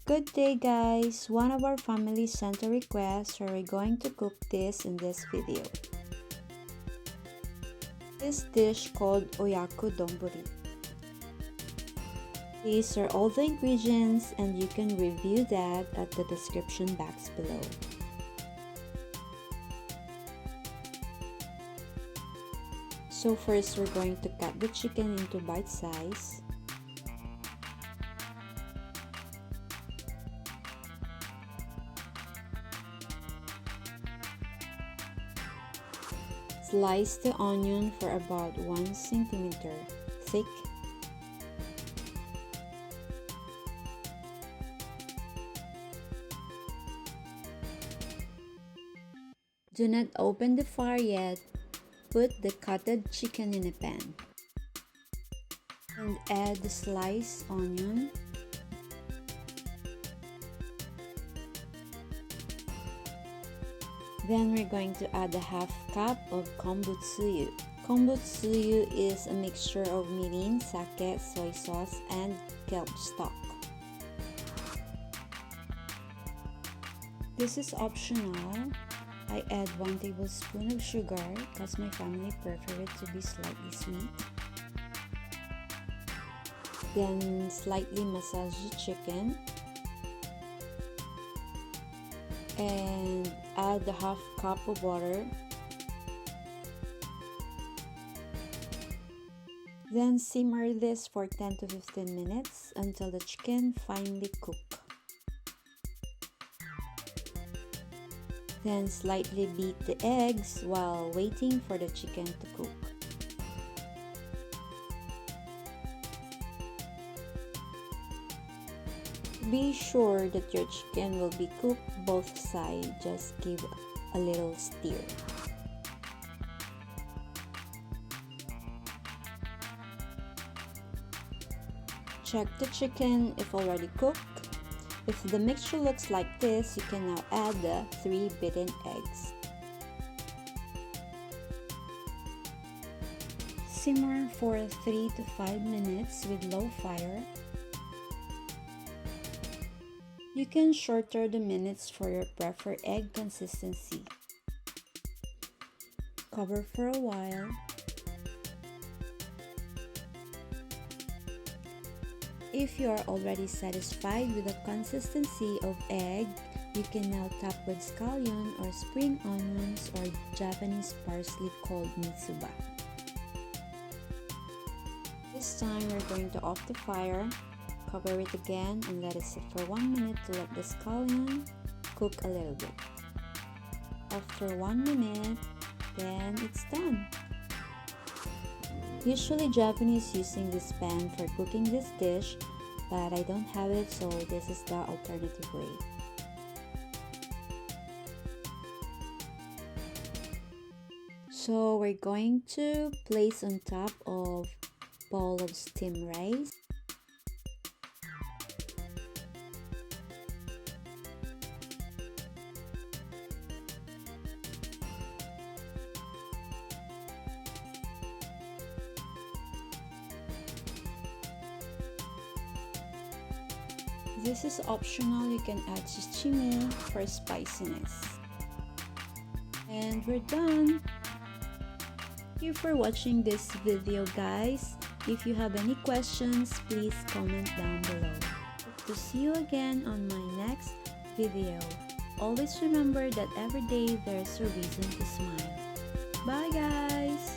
Good day guys! One of our family sent a request, so we're going to cook this in this video. This dish called OYAKODONBURI. These are all the ingredients and you can review that at the description box below. So first we're going to cut the chicken into bite size. Slice the onion for about 1 centimeter thick. Do not open the fire yet. Put the cutted chicken in a pan and add the sliced onion. Then we're going to add a half cup of Kombu Tsuyu. Kombu Tsuyu is a mixture of mirin, sake, soy sauce, and kelp stock. This is optional. I add 1 tablespoon of sugar because my family prefer it to be slightly sweet. Then slightly massage the chicken and add the half cup of water. Then simmer this for 10 to 15 minutes until the chicken finely cooks. Then slightly beat the eggs while waiting for the chicken to cook. Be sure that your chicken will be cooked both sides. Just give a little stir. Check the chicken if already cooked. If the mixture looks like this, you can now add the 3 beaten eggs. Simmer for 3 to 5 minutes with low fire. You can shorten the minutes for your preferred egg consistency. Cover for a while. If you are already satisfied with the consistency of egg, you can now top with scallion or spring onions or Japanese parsley called mitsuba. This time we're going to off the fire, cover it again and let it sit for 1 minute to let the scallion cook a little bit. After 1 minute, then it's done. Usually Japanese using this pan for cooking this dish, but I don't have it, so this is the alternative way. So we're going to place on top of bowl of steamed rice. This is optional, you can add Shichimi for spiciness. And we're done! Thank you for watching this video guys. If you have any questions, please comment down below. Hope to see you again on my next video. Always remember that every day there's a reason to smile. Bye guys!